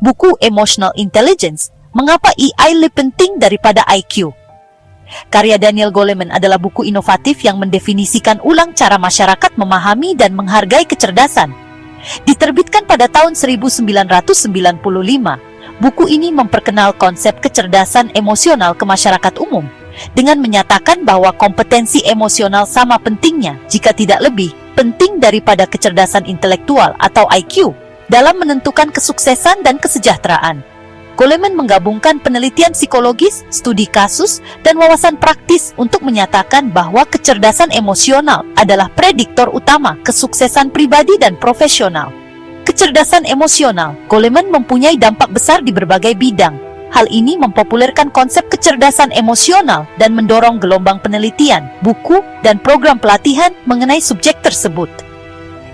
Buku Emotional Intelligence, Mengapa EI Lebih Penting Daripada IQ? Karya Daniel Goleman adalah buku inovatif yang mendefinisikan ulang cara masyarakat memahami dan menghargai kecerdasan. Diterbitkan pada tahun 1995, buku ini memperkenal konsep kecerdasan emosional ke masyarakat umum, dengan menyatakan bahwa kompetensi emosional sama pentingnya, jika tidak lebih, penting daripada kecerdasan intelektual atau IQ, dalam menentukan kesuksesan dan kesejahteraan. Goleman menggabungkan penelitian psikologis, studi kasus, dan wawasan praktis untuk menyatakan bahwa kecerdasan emosional adalah prediktor utama kesuksesan pribadi dan profesional. Kecerdasan emosional, Goleman mempunyai dampak besar di berbagai bidang. Hal ini mempopulerkan konsep kecerdasan emosional dan mendorong gelombang penelitian, buku, dan program pelatihan mengenai subjek tersebut.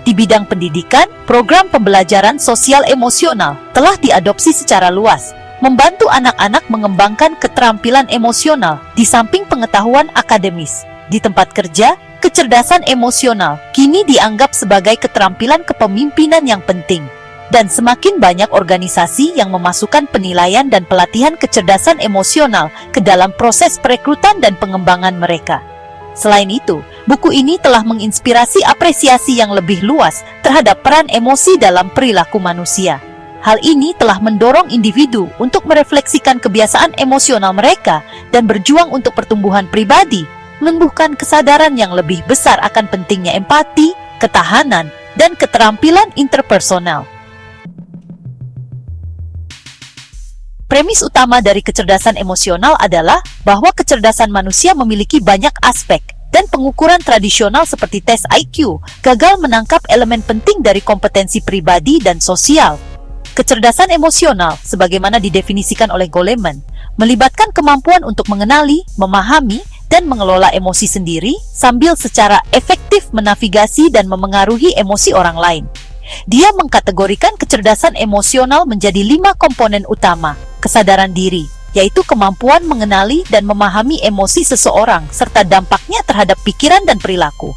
Di bidang pendidikan, program pembelajaran sosial emosional telah diadopsi secara luas, membantu anak-anak mengembangkan keterampilan emosional di samping pengetahuan akademis. Di tempat kerja, kecerdasan emosional kini dianggap sebagai keterampilan kepemimpinan yang penting, dan semakin banyak organisasi yang memasukkan penilaian dan pelatihan kecerdasan emosional ke dalam proses perekrutan dan pengembangan mereka. Selain itu, buku ini telah menginspirasi apresiasi yang lebih luas terhadap peran emosi dalam perilaku manusia. Hal ini telah mendorong individu untuk merefleksikan kebiasaan emosional mereka dan berjuang untuk pertumbuhan pribadi, menumbuhkan kesadaran yang lebih besar akan pentingnya empati, ketahanan, dan keterampilan interpersonal. Premis utama dari kecerdasan emosional adalah bahwa kecerdasan manusia memiliki banyak aspek, dan pengukuran tradisional seperti tes IQ gagal menangkap elemen penting dari kompetensi pribadi dan sosial. Kecerdasan emosional, sebagaimana didefinisikan oleh Goleman, melibatkan kemampuan untuk mengenali, memahami, dan mengelola emosi sendiri sambil secara efektif menavigasi dan memengaruhi emosi orang lain. Dia mengkategorikan kecerdasan emosional menjadi 5 komponen utama. Kesadaran diri, yaitu kemampuan mengenali dan memahami emosi seseorang serta dampaknya terhadap pikiran dan perilaku.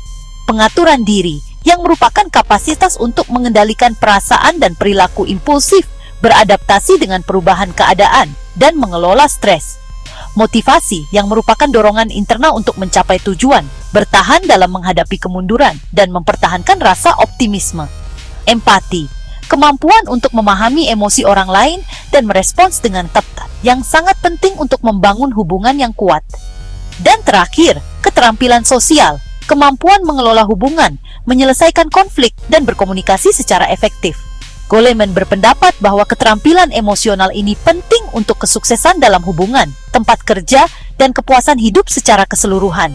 Pengaturan diri, yang merupakan kapasitas untuk mengendalikan perasaan dan perilaku impulsif, beradaptasi dengan perubahan keadaan, dan mengelola stres. Motivasi, yang merupakan dorongan internal untuk mencapai tujuan, bertahan dalam menghadapi kemunduran, dan mempertahankan rasa optimisme. Empati, kemampuan untuk memahami emosi orang lain dan merespons dengan tepat, yang sangat penting untuk membangun hubungan yang kuat. Dan terakhir, keterampilan sosial, kemampuan mengelola hubungan, menyelesaikan konflik, dan berkomunikasi secara efektif. Goleman berpendapat bahwa keterampilan emosional ini penting untuk kesuksesan dalam hubungan, tempat kerja, dan kepuasan hidup secara keseluruhan.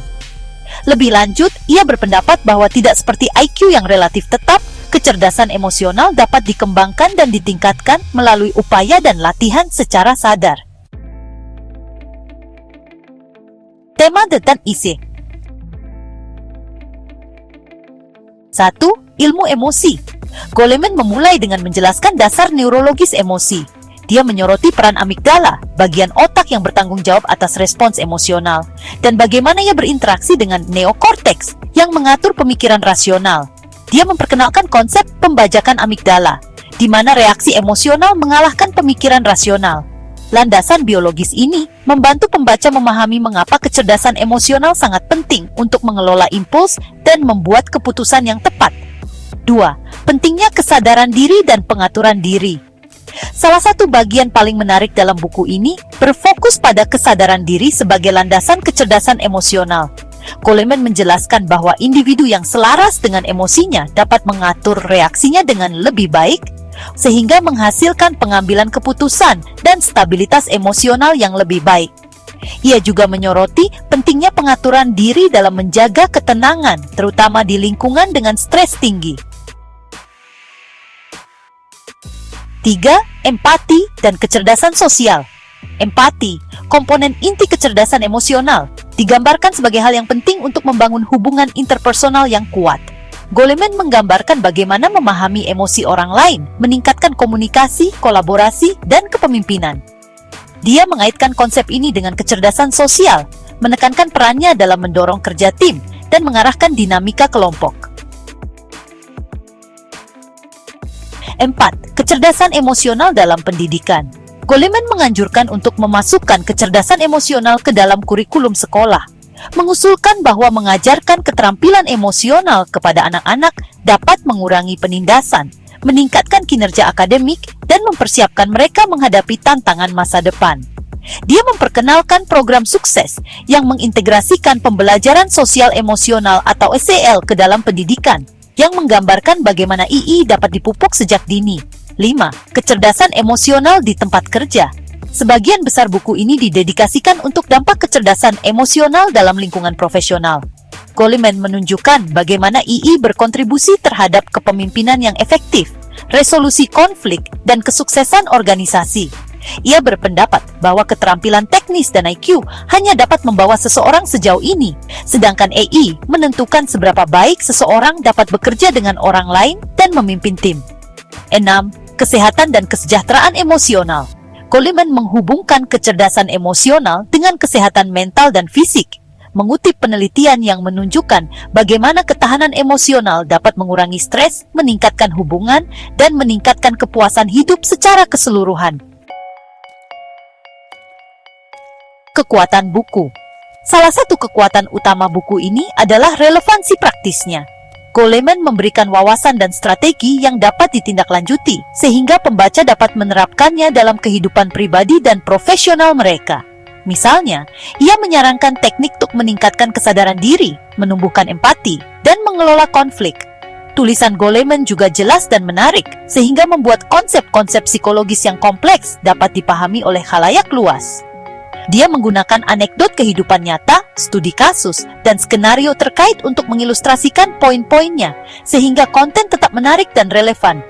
Lebih lanjut, ia berpendapat bahwa tidak seperti IQ yang relatif tetap, kecerdasan emosional dapat dikembangkan dan ditingkatkan melalui upaya dan latihan secara sadar. Tema dan isi. 1. Ilmu emosi. Goleman memulai dengan menjelaskan dasar neurologis emosi. Dia menyoroti peran amigdala, bagian otak yang bertanggung jawab atas respons emosional, dan bagaimana ia berinteraksi dengan neokorteks yang mengatur pemikiran rasional. Dia memperkenalkan konsep pembajakan amigdala, di mana reaksi emosional mengalahkan pemikiran rasional. Landasan biologis ini membantu pembaca memahami mengapa kecerdasan emosional sangat penting untuk mengelola impuls dan membuat keputusan yang tepat. 2. Pentingnya kesadaran diri dan pengaturan diri. Salah satu bagian paling menarik dalam buku ini berfokus pada kesadaran diri sebagai landasan kecerdasan emosional. Goleman menjelaskan bahwa individu yang selaras dengan emosinya dapat mengatur reaksinya dengan lebih baik, sehingga menghasilkan pengambilan keputusan dan stabilitas emosional yang lebih baik. Ia juga menyoroti pentingnya pengaturan diri dalam menjaga ketenangan, terutama di lingkungan dengan stres tinggi. 3. Empati dan kecerdasan sosial. Empati, komponen inti kecerdasan emosional, digambarkan sebagai hal yang penting untuk membangun hubungan interpersonal yang kuat. Goleman menggambarkan bagaimana memahami emosi orang lain, meningkatkan komunikasi, kolaborasi, dan kepemimpinan. Dia mengaitkan konsep ini dengan kecerdasan sosial, menekankan perannya dalam mendorong kerja tim, dan mengarahkan dinamika kelompok. 4. Kecerdasan emosional dalam pendidikan. Goleman menganjurkan untuk memasukkan kecerdasan emosional ke dalam kurikulum sekolah, mengusulkan bahwa mengajarkan keterampilan emosional kepada anak-anak dapat mengurangi penindasan, meningkatkan kinerja akademik, dan mempersiapkan mereka menghadapi tantangan masa depan. Dia memperkenalkan program sukses yang mengintegrasikan pembelajaran sosial emosional atau SEL ke dalam pendidikan, yang menggambarkan bagaimana II dapat dipupuk sejak dini. 5. Kecerdasan emosional di tempat kerja. Sebagian besar buku ini didedikasikan untuk dampak kecerdasan emosional dalam lingkungan profesional. Goleman menunjukkan bagaimana II berkontribusi terhadap kepemimpinan yang efektif, resolusi konflik, dan kesuksesan organisasi. Ia berpendapat bahwa keterampilan teknis dan IQ hanya dapat membawa seseorang sejauh ini, sedangkan EI menentukan seberapa baik seseorang dapat bekerja dengan orang lain dan memimpin tim. 6. Kesehatan dan kesejahteraan emosional. Goleman menghubungkan kecerdasan emosional dengan kesehatan mental dan fisik, mengutip penelitian yang menunjukkan bagaimana ketahanan emosional dapat mengurangi stres, meningkatkan hubungan, dan meningkatkan kepuasan hidup secara keseluruhan. Kekuatan buku. Salah satu kekuatan utama buku ini adalah relevansi praktisnya. Goleman memberikan wawasan dan strategi yang dapat ditindaklanjuti, sehingga pembaca dapat menerapkannya dalam kehidupan pribadi dan profesional mereka. Misalnya, ia menyarankan teknik untuk meningkatkan kesadaran diri, menumbuhkan empati, dan mengelola konflik. Tulisan Goleman juga jelas dan menarik, sehingga membuat konsep-konsep psikologis yang kompleks dapat dipahami oleh khalayak luas. Dia menggunakan anekdot kehidupan nyata, studi kasus, dan skenario terkait untuk mengilustrasikan poin-poinnya, sehingga konten tetap menarik dan relevan.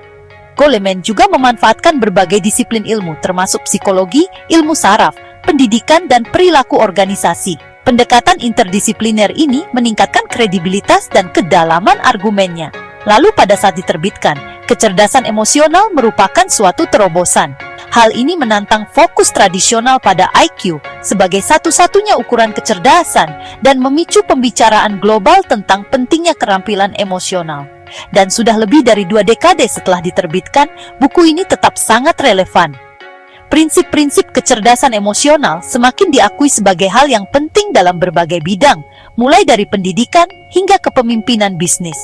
Goleman juga memanfaatkan berbagai disiplin ilmu, termasuk psikologi, ilmu saraf, pendidikan, dan perilaku organisasi. Pendekatan interdisipliner ini meningkatkan kredibilitas dan kedalaman argumennya. Lalu pada saat diterbitkan, kecerdasan emosional merupakan suatu terobosan. Hal ini menantang fokus tradisional pada IQ sebagai satu-satunya ukuran kecerdasan dan memicu pembicaraan global tentang pentingnya keterampilan emosional. Dan sudah lebih dari 2 dekade setelah diterbitkan, buku ini tetap sangat relevan. Prinsip-prinsip kecerdasan emosional semakin diakui sebagai hal yang penting dalam berbagai bidang, mulai dari pendidikan hingga kepemimpinan bisnis.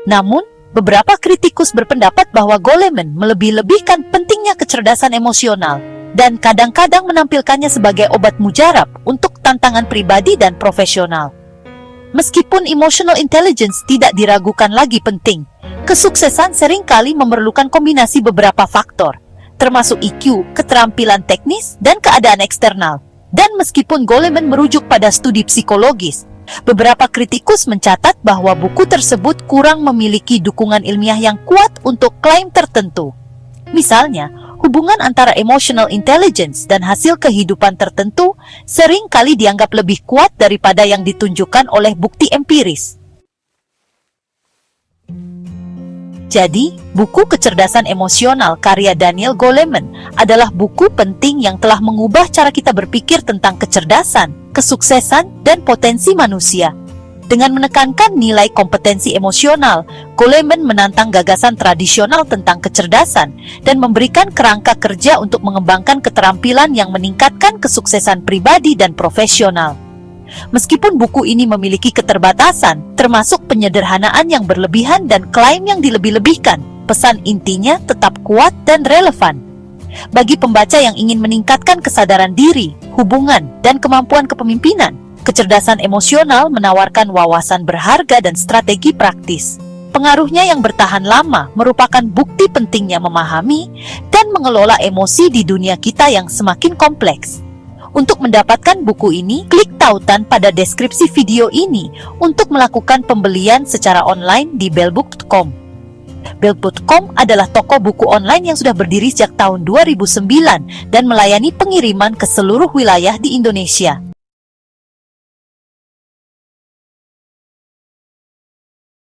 Namun, beberapa kritikus berpendapat bahwa Goleman melebih-lebihkan pentingnya kecerdasan emosional dan kadang-kadang menampilkannya sebagai obat mujarab untuk tantangan pribadi dan profesional. Meskipun emotional intelligence tidak diragukan lagi penting, kesuksesan seringkali memerlukan kombinasi beberapa faktor, termasuk IQ, keterampilan teknis, dan keadaan eksternal. Dan meskipun Goleman merujuk pada studi psikologis, beberapa kritikus mencatat bahwa buku tersebut kurang memiliki dukungan ilmiah yang kuat untuk klaim tertentu. Misalnya, hubungan antara emotional intelligence dan hasil kehidupan tertentu sering kali dianggap lebih kuat daripada yang ditunjukkan oleh bukti empiris. Jadi, buku Kecerdasan Emosional karya Daniel Goleman adalah buku penting yang telah mengubah cara kita berpikir tentang kecerdasan, kesuksesan, dan potensi manusia. Dengan menekankan nilai kompetensi emosional, Goleman menantang gagasan tradisional tentang kecerdasan dan memberikan kerangka kerja untuk mengembangkan keterampilan yang meningkatkan kesuksesan pribadi dan profesional. Meskipun buku ini memiliki keterbatasan, termasuk penyederhanaan yang berlebihan dan klaim yang dilebih-lebihkan, pesan intinya tetap kuat dan relevan. Bagi pembaca yang ingin meningkatkan kesadaran diri, hubungan, dan kemampuan kepemimpinan, kecerdasan emosional menawarkan wawasan berharga dan strategi praktis. Pengaruhnya yang bertahan lama merupakan bukti pentingnya memahami dan mengelola emosi di dunia kita yang semakin kompleks. Untuk mendapatkan buku ini, klik tautan pada deskripsi video ini untuk melakukan pembelian secara online di Bellbook.com. Bellbook.com adalah toko buku online yang sudah berdiri sejak tahun 2009 dan melayani pengiriman ke seluruh wilayah di Indonesia.